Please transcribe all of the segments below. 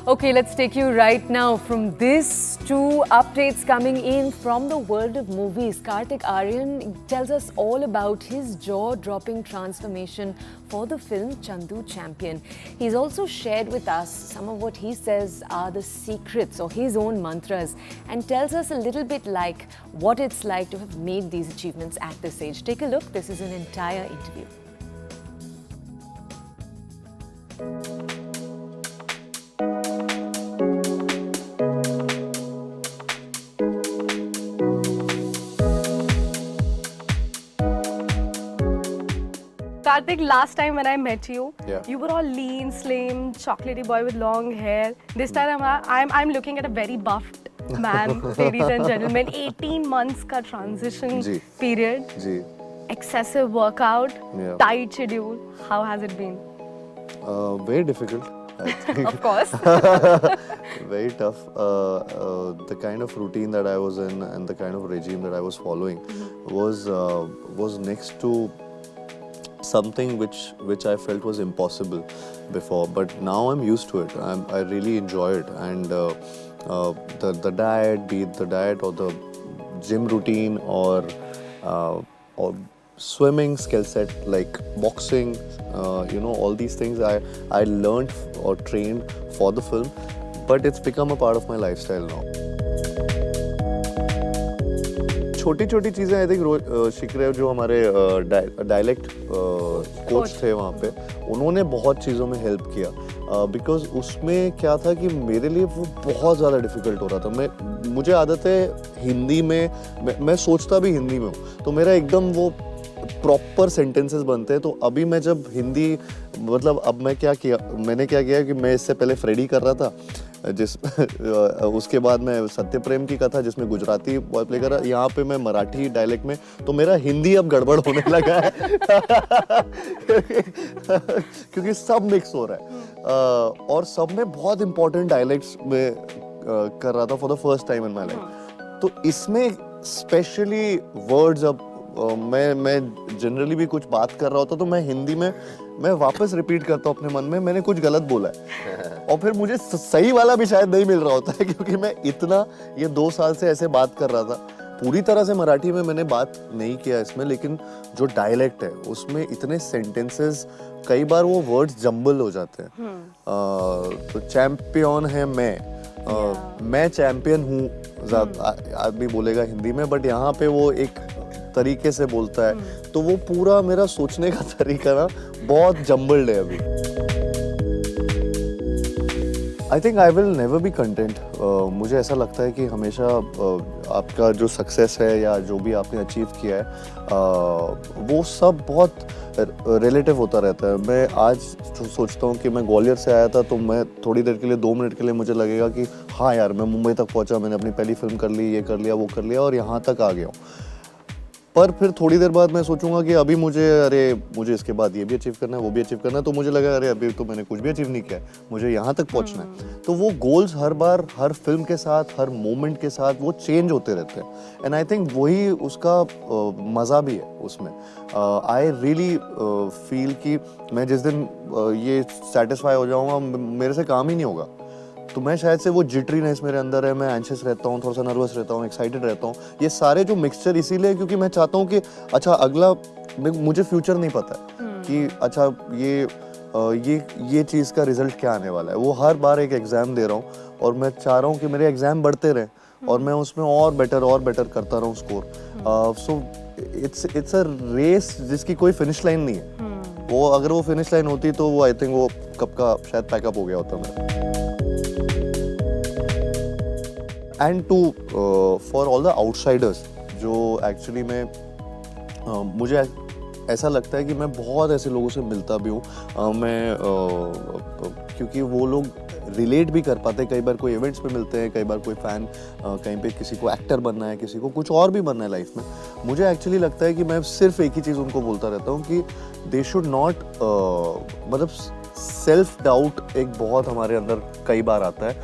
Okay, let's take you right now from this to updates coming in from the world of movies. Kartik Aaryan tells us all about his jaw-dropping transformation for the film Chandu Champion. He's also shared with us some of what he says are the secrets or his own mantras and tells us a little bit like what it's like to have made these achievements at this age. Take a look. This is an entire interview. Kartik, last time when I met you, Yeah. you were all lean, slim, chocolatey boy with long hair. This time I'm looking at a very buffed man, ladies and gentlemen. 18 months ka transition ji. period, ji excessive workout, Yeah. tight schedule. How has it been? very difficult I think. Of course. Very tough. The kind of routine that I was in and the kind of regime that I was following was next to something which I felt was impossible before, but now I'm used to it. I really enjoy it, and the diet, be it the diet or the gym routine or swimming skill set like boxing, all these things I learned or trained for the film, but it's become a part of my lifestyle now. छोटी छोटी चीज़ें I think शिखर जो हमारे dialect coach थे वहाँ पे, उन्होंने बहुत चीज़ों में हेल्प किया बिकॉज उसमें क्या था कि मेरे लिए वो बहुत ज़्यादा डिफिकल्ट हो रहा था. मुझे आदत है हिंदी में मैं सोचता भी हिंदी में हूँ, तो मेरा एकदम वो प्रॉपर सेंटेंसेस बनते हैं. तो अभी मैं जब हिंदी मतलब अब मैंने क्या किया कि मैं इससे पहले फ्रेडी कर रहा था उसके बाद मैं सत्य प्रेम की कथा जिसमें गुजराती बॉय प्ले कर रहा, यहाँ पे मैं मराठी डायलेक्ट में, तो मेरा हिंदी अब गड़बड़ होने लगा है क्योंकि सब मिक्स हो रहा है और सब में बहुत इंपॉर्टेंट डायलेक्ट्स में कर रहा था for the first time in my life. तो इसमें स्पेशली वर्ड्स अब मैं जनरली भी कुछ बात कर रहा होता तो मैं हिंदी में मैं वापस रिपीट करता हूँ अपने मन में मैंने कुछ गलत बोला है और फिर मुझे सही वाला भी शायद नहीं मिल रहा होता है क्योंकि मैं इतना ये 2 साल से ऐसे बात कर रहा था. पूरी तरह से मराठी में मैंने बात नहीं किया इसमें, लेकिन जो डायलेक्ट है उसमें इतने सेंटेंसेस कई बार वो वर्ड्स जम्बल हो जाते हैं. तो चैंपियन है मैं चैंपियन हूँ आदमी बोलेगा हिंदी में, बट यहाँ पे वो एक तरीके से बोलता है, तो वो पूरा मेरा सोचने का तरीका ना बहुत जम्बल्ड है अभी. I think I will never be content. मुझे ऐसा लगता है कि हमेशा आपका जो सक्सेस है या जो भी आपने अचीव किया है वो सब बहुत रिलेटिव होता रहता है. मैं आज सोचता हूँ कि मैं ग्वालियर से आया था तो मैं थोड़ी देर के लिए 2 मिनट के लिए मुझे लगेगा कि हाँ यार मैं मुंबई तक पहुँचा, मैंने अपनी पहली फिल्म कर ली, ये कर लिया वो कर लिया और यहाँ तक आ गया हूँ. पर फिर थोड़ी देर बाद मैं सोचूंगा कि अभी मुझे इसके बाद ये भी अचीव करना है, वो भी अचीव करना है, तो मुझे लगा अरे अभी तो मैंने कुछ भी अचीव नहीं किया है, मुझे यहाँ तक पहुँचना है. तो वो गोल्स हर बार हर फिल्म के साथ हर मोमेंट के साथ वो चेंज होते रहते हैं एंड आई थिंक वही उसका मज़ा भी है उसमें. आई रियली फील कि मैं जिस दिन ये सेटिस्फाई हो जाऊँगा मेरे से काम ही नहीं होगा. तो मैं शायद से वो जिटरीनेस मेरे अंदर है, मैं एंशियस रहता हूँ, थोड़ा सा नर्वस रहता हूँ, एक्साइटेड रहता हूँ, ये सारे जो मिक्सचर इसीलिए क्योंकि मैं चाहता हूँ कि अच्छा अगला मुझे फ्यूचर नहीं पता है कि अच्छा ये चीज़ का रिजल्ट क्या आने वाला है. वो हर बार एक एग्ज़ाम दे रहा हूँ और मैं चाह रहा हूँ कि मेरे एग्ज़ाम बढ़ते रहें और मैं उसमें और बेटर करता रहूँ score. So it's a race जिसकी कोई फिनिश लाइन नहीं है. वो अगर वो फिनिश लाइन होती तो वो आई थिंक वो कब का शायद पैकअप हो गया होता मेरा. And to for all the outsiders जो एक्चुअली में मुझे ऐसा लगता है कि मैं बहुत ऐसे लोगों से मिलता भी हूँ क्योंकि वो लोग रिलेट भी कर पाते हैं. कई बार कोई इवेंट्स पे मिलते हैं, कई बार कोई फ़ैन कहीं पे किसी को एक्टर बनना है, किसी को कुछ और भी बनना है लाइफ में. मुझे एक्चुअली लगता है कि मैं सिर्फ एक ही चीज़ उनको बोलता रहता हूँ कि दे शुड नॉट मतलब सेल्फ डाउट एक बहुत हमारे अंदर कई बार आता है,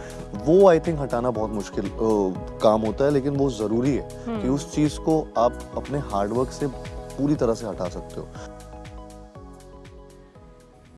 वो आई थिंक हटाना बहुत मुश्किल काम होता है, लेकिन वो ज़रूरी है कि उस चीज़ को आप अपने हार्डवर्क से पूरी तरह से हटा सकते हो.